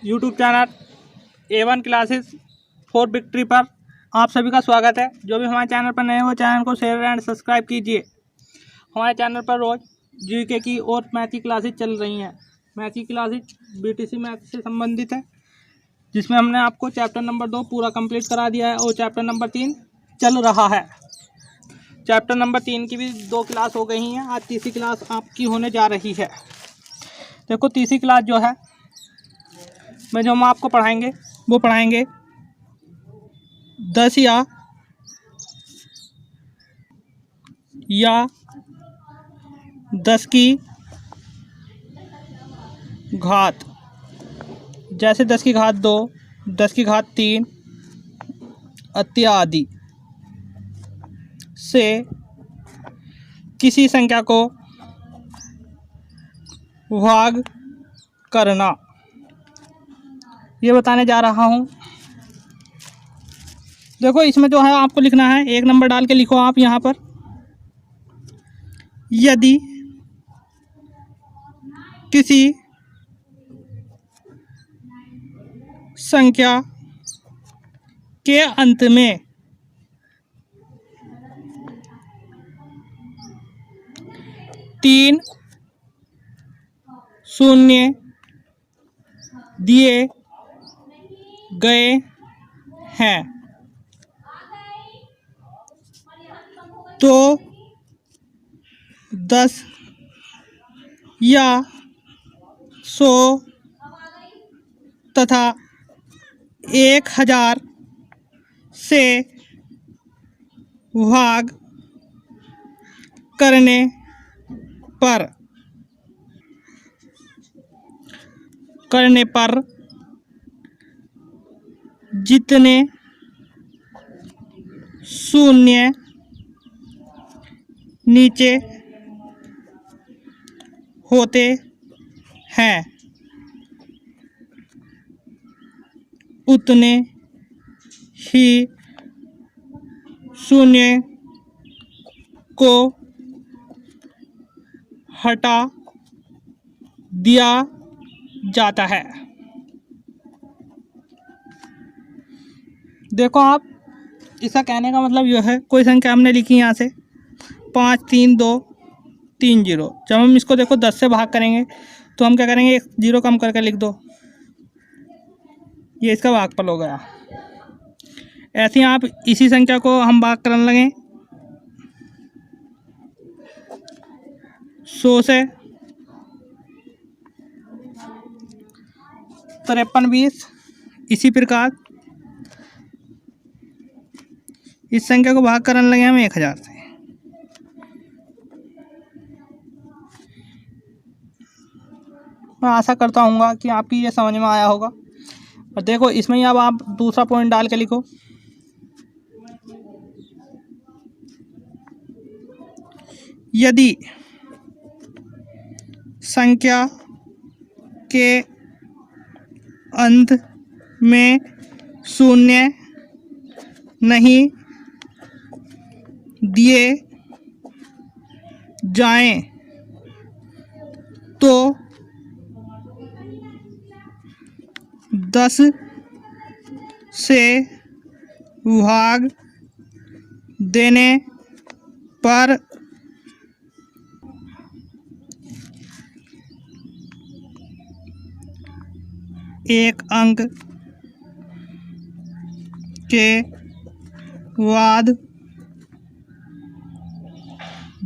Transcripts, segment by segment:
YouTube channel A1 classes for victory पर आप सभी का स्वागत है। जो भी हमारे चैनल पर नए हो चैनल को शेयर एंड सब्सक्राइब कीजिए। हमारे चैनल पर रोज जीके की और मैथ की क्लासेस चल रही हैं। मैथ की क्लासेस BTC मैथ से संबंधित है, जिसमें हमने आपको चैप्टर नंबर 2 पूरा कंप्लीट करा दिया है और चैप्टर नंबर 3 चल रहा है। चैप्टर नंबर 3 की भी 2 क्लास हो गई हैं। आज तीसरी क्लास आपकी होने जा रही है। देखो, तीसरी क्लास जो है जो हम आपको पढ़ाएंगे वो पढ़ाएंगे 10 या 10 की घात, जैसे 10 की घात 2, 10 की घात 3 इत्यादि से किसी संख्या को भाग करना, ये बताने जा रहा हूँ। देखो, इसमें जो है आपको लिखना है, एक नंबर डाल के लिखो आप यहाँ पर। यदि किसी संख्या के अंत में 3 शून्य दिए गए हैं तो 10 या 100 तथा 1000 से भाग करने पर जितने शून्य नीचे होते हैं उतने ही शून्य को हटा दिया जाता है। देखो, आप इसका कहने का मतलब यह है, कोई संख्या हमने लिखी यहाँ से 5 3 2 3 0। जब हम इसको देखो 10 से भाग करेंगे तो हम क्या करेंगे, एक 0 कम करके लिख दो, ये इसका भागफल हो गया। ऐसे ही आप इसी संख्या को हम भाग करने लगे 100 से 53 20, इसी प्रकार इस संख्या को भाग करने लगे हम 1000 से। मैं आशा करता हूँ कि आपकी ये समझ में आया होगा। और देखो, इसमें ही अब आप दूसरा पॉइंट डाल के लिखो, यदि संख्या के अंत में शून्य नहीं दिए जाएं तो 10 से भाग देने पर एक अंक के बाद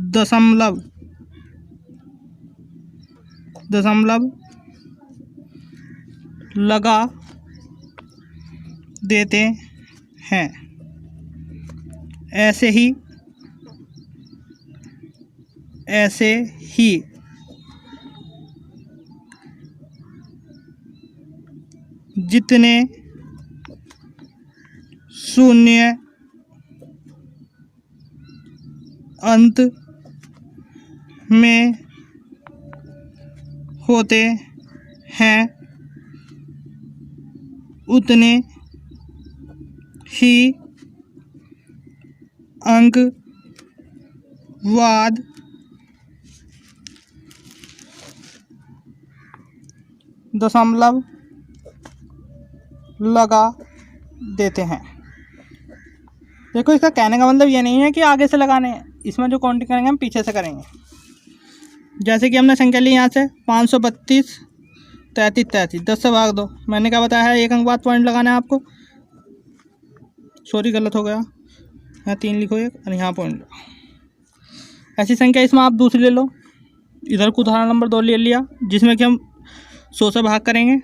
दशमलव लगा देते हैं। ऐसे ही जितने शून्य अंत में होते हैं उतने ही अंक वाद दशमलव लगा देते हैं। देखो इसका कहने का मतलब ये नहीं है कि आगे से लगाने हैं, इसमें जो काउंटिंग करेंगे हम पीछे से करेंगे। जैसे कि हमने संख्या ली यहाँ से 532 33 33, 10 से भाग दो। मैंने क्या बताया है, एक अंक बाद पॉइंट लगाना है आपको। सॉरी गलत हो गया, यहाँ 3 लिखो एक और यहाँ पॉइंट लो। ऐसी संख्या इसमें आप दूसरी ले लो। इधर को उदाहरण नंबर 2 ले लिया जिसमें कि हम 100 से भाग करेंगे,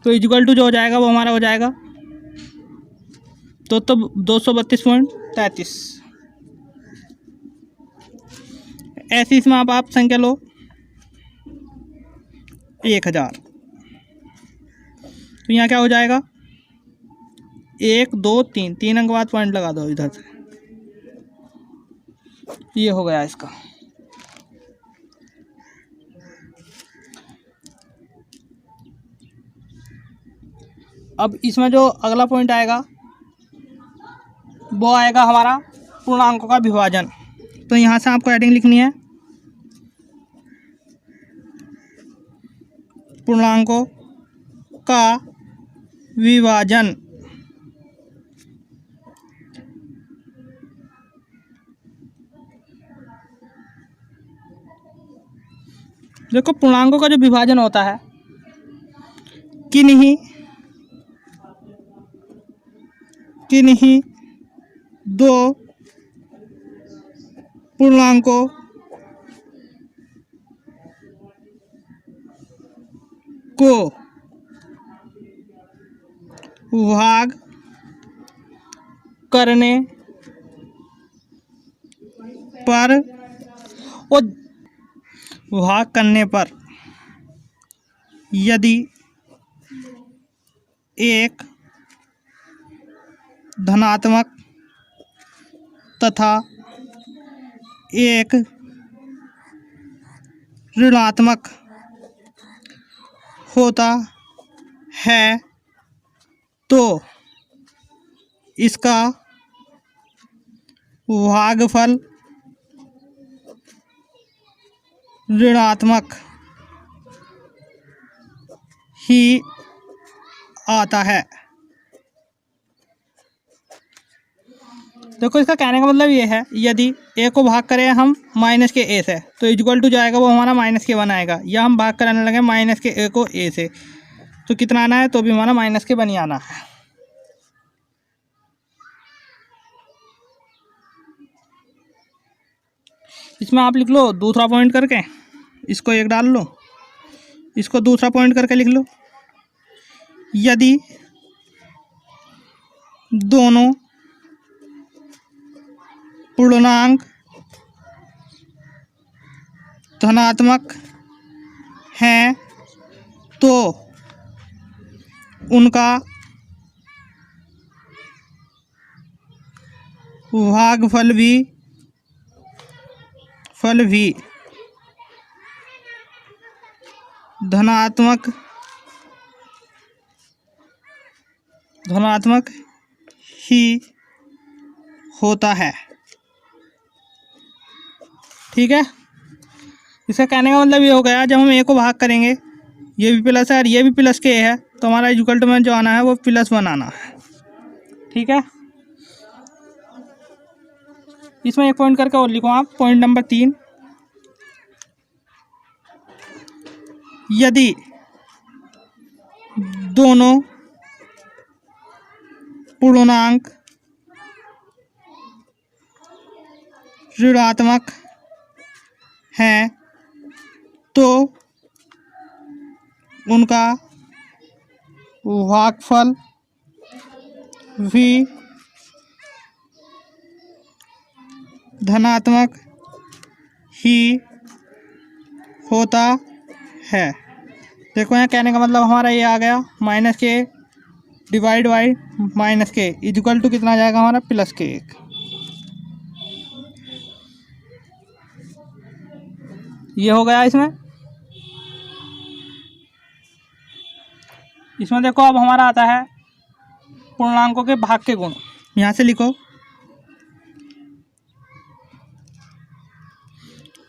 तो इक्वल टू जो हो जाएगा वो हमारा हो जाएगा तो 232.33। ऐसी इसमें आप संख्या लो 1000, तो यहाँ क्या हो जाएगा 1 2 3, 3 अंक बाद पॉइंट लगा दो इधर से। ये हो गया इसका। अब इसमें जो अगला पॉइंट आएगा वो आएगा हमारा पूर्णांकों का विभाजन। तो यहाँ से आपको हेडिंग लिखनी है पूर्णांकों का विभाजन। देखो पूर्णांकों का जो विभाजन होता है किन्हीं दो पूर्णांकों को भाग करने पर और भाग करने पर यदि एक धनात्मक तथा एक ऋणात्मक होता है तो इसका भागफल ऋणात्मक ही आता है। देखो इसका कहने का मतलब ये है, यदि ए को भाग करें हम माइनस के ए से तो इक्वल टू जाएगा वो हमारा माइनस के 1 आएगा, या हम भाग कराने लगे माइनस के ए को ए से तो कितना आना है, तो भी हमारा माइनस के 1 ही आना है। इसमें आप लिख लो दूसरा पॉइंट करके, इसको एक डाल लो, इसको दूसरा पॉइंट करके लिख लो। यदि दोनों पूर्णांक धनात्मक हैं तो उनका भागफल भी धनात्मक ही होता है। ठीक है, इसका कहने का मतलब ये हो गया, जब हम ए को भाग करेंगे ये भी प्लस है और ये भी प्लस के है तो हमारा इक्वल टू में जो आना है वो +1 आना है। ठीक है, इसमें एक पॉइंट करके और लिखो आप, पॉइंट नंबर 3। यदि दोनों पूर्णांक ऋणात्मक हैं तो उनका भागफल भी धनात्मक ही होता है। देखो यहाँ कहने का मतलब हमारा ये आ गया माइनस के डिवाइड बाई माइनस के इक्वल टू कितना आ जाएगा हमारा +1। ये हो गया इसमें देखो अब हमारा आता है पूर्णांकों के भाग के गुण। यहाँ से लिखो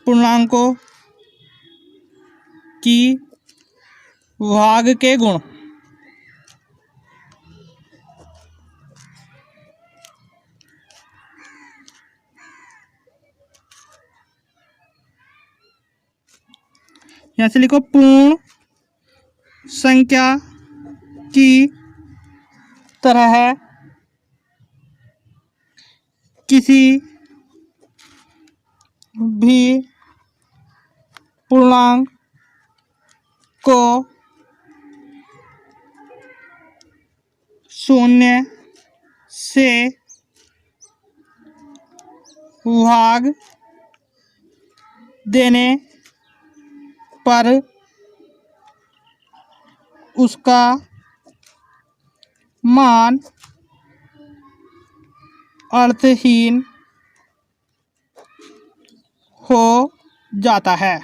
पूर्णांकों की भाग के गुण। यहाँ से लिखो पूर्ण संख्या की तरह किसी भी पूर्णांक को शून्य से भाग देने पर उसका मान अर्थहीन हो जाता है।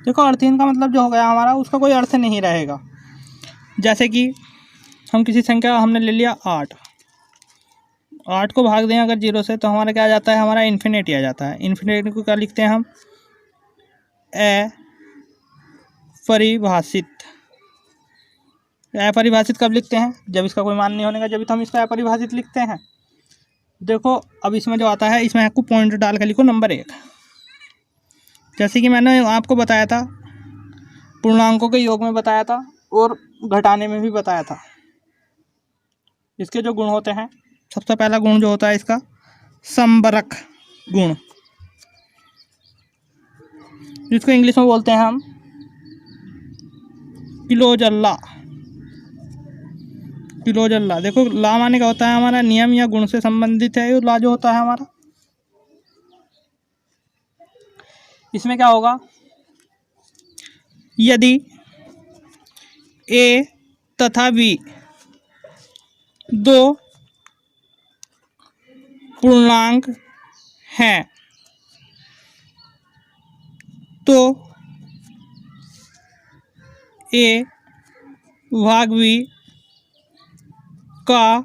देखो अर्थहीन का मतलब जो हो गया हमारा, उसका कोई अर्थ नहीं रहेगा। जैसे कि हम किसी संख्या हमने ले लिया 8, 8 को भाग दें अगर 0 से तो हमारा क्या आ जाता है, हमारा इन्फिनिटी आ जाता है। इन्फिनिटी को क्या लिखते हैं हम, अपरिभाषित। अपरिभाषित कब लिखते हैं, जब इसका कोई मान नहीं होने का, जब तो हम इसका अपरिभाषित लिखते हैं। देखो अब इसमें जो आता है, इसमें आपको पॉइंट डाल कर लिखो नंबर 1। जैसे कि मैंने आपको बताया था, पूर्णांकों के योग में बताया था और घटाने में भी बताया था। इसके जो गुण होते हैं, सबसे पहला गुण जो होता है इसका संबरक गुण, जिसको इंग्लिश में बोलते हैं हम किलोजल्ला। किलोजल्ला, देखो ला माने का होता है हमारा नियम या गुण से संबंधित है। ये ला जो होता है हमारा, इसमें क्या होगा, यदि ए तथा बी दो पूर्णांक हैं तो ए भाग बी का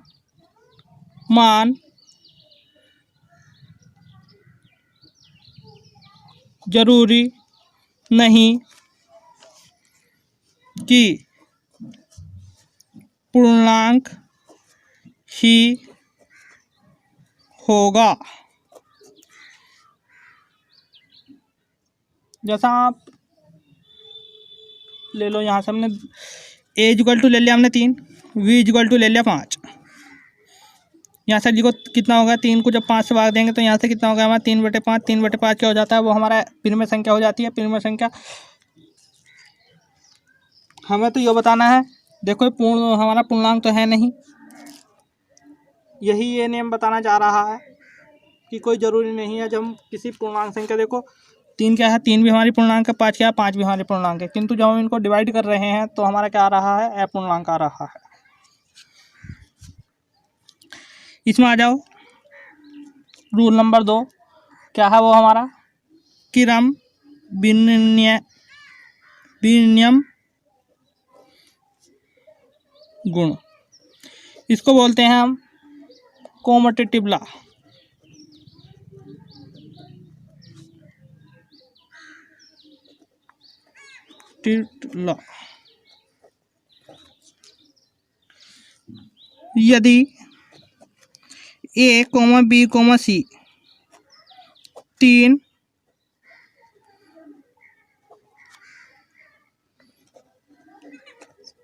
मान जरूरी नहीं कि पूर्णांक ही होगा। जैसा आप ले लो, यहाँ से हमने ए इक्वल टू ले लिया हमने 3, वी इक्वल टू ले लिया 5। यहाँ से देखो कितना होगा, 3 को जब 5 से भाग देंगे तो यहाँ से कितना होगा हमारा 3/5। 3/5 क्या हो जाता है, वो हमारा परिमेय संख्या हो जाती है। परिमेय संख्या हमें तो ये बताना है, देखो पूर्ण हमारा पूर्णांक तो है नहीं, यही ये नियम बताना चाह रहा है कि कोई ज़रूरी नहीं है जब हम किसी पूर्णांक संख्या, देखो 3 क्या है, 3 भी हमारी पूर्णांक है, 5 क्या है, 5 भी हमारी पूर्णांक है, किंतु जब हम इनको डिवाइड कर रहे हैं तो हमारा क्या आ रहा है, अपूर्णांक आ रहा है। इसमें आ जाओ, रूल नंबर 2 क्या है वो हमारा, क्रम विनिमय गुण, इसको बोलते हैं हम कॉम्यूटेटिव लॉ। यदि A, B, C 3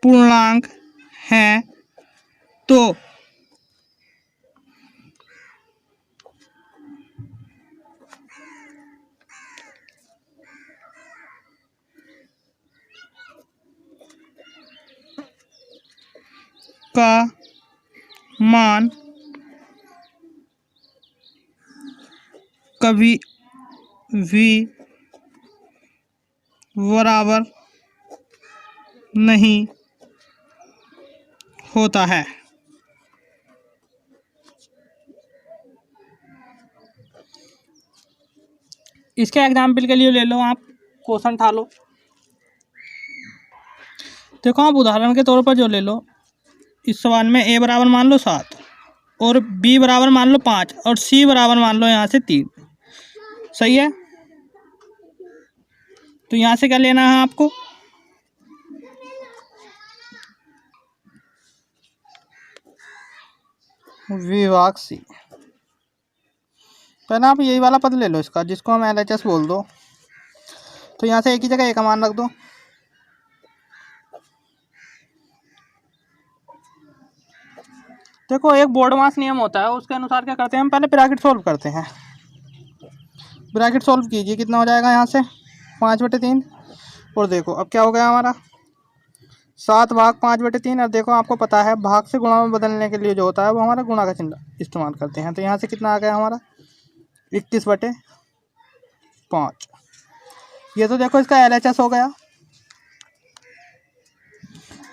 पूर्णांक हैं तो का मान कभी भी बराबर नहीं होता है। इसके एग्जाम्पल के लिए ले लो आप, क्वेश्चन उठा लो। देखो आप उदाहरण के तौर पर जो ले लो, इस सवाल में ए बराबर मान लो 7 और बी बराबर मान लो 5 और सी बराबर मान लो यहाँ से 3, सही है। तो यहाँ से क्या लेना है आपको, विभाग सी। पहले आप यही वाला पद ले लो इसका, जिसको हम LHS बोल दो। तो यहाँ से एक ही जगह ए का मान रख दो। देखो एक बोर्ड मास नियम होता है, उसके अनुसार क्या करते हैं हम, पहले ब्रैकेट सोल्व करते हैं। ब्रैकेट सोल्व कीजिए, कितना हो जाएगा यहाँ से 5/3। और देखो अब क्या हो गया हमारा 7 भाग 5/3। और देखो आपको पता है भाग से गुणा में बदलने के लिए जो होता है वो हमारा गुणा का चिन्ह इस्तेमाल करते हैं। तो यहाँ से कितना आ गया हमारा 21/5। ये तो देखो इसका LHS हो गया।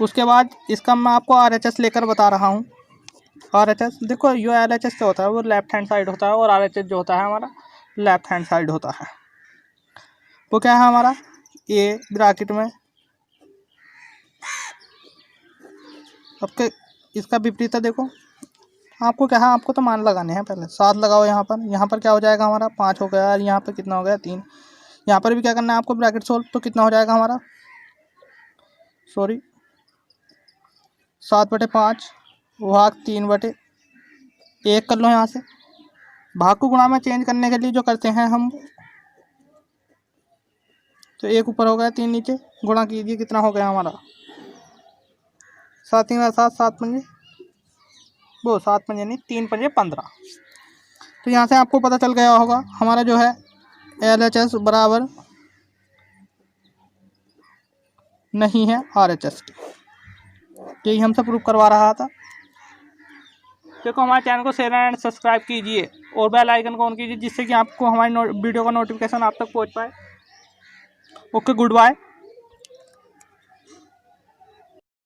उसके बाद इसका मैं आपको RHS लेकर बता रहा हूँ। RHS देखो, यो LHS जो होता है वो लेफ्ट हैंड साइड होता है, और RHS जो होता है हमारा लेफ्ट हैंड साइड होता है। वो क्या है हमारा ए ब्रैकेट में, अब के इसका विपरीत है। देखो आपको क्या है, आपको तो मान लगाने हैं। पहले 7 लगाओ यहाँ पर क्या हो जाएगा हमारा 5 हो गया। और यहाँ पर कितना हो गया 3। यहाँ पर भी क्या करना है आपको ब्रैकेट सोल्व। तो कितना हो जाएगा हमारा 7/5 भाग 3/1 कर लो। यहाँ से भाग को गुणा में चेंज करने के लिए जो करते हैं हम, तो 1 ऊपर हो गया 3 नीचे, गुणा कीजिए कितना हो गया हमारा 7 3 7 7 5 वो 7 5 नहीं 3 5 15। तो यहाँ से आपको पता चल गया होगा हमारा जो है LHS बराबर नहीं है RHS के। यही हमसे प्रूव करवा रहा था। देखो हमारे चैनल को शेयर एंड सब्सक्राइब कीजिए और बेल आइकन को ऑन कीजिए, जिससे कि आपको हमारी वीडियो का नोटिफिकेशन आप तक पहुंच पाए। Okay, good bye.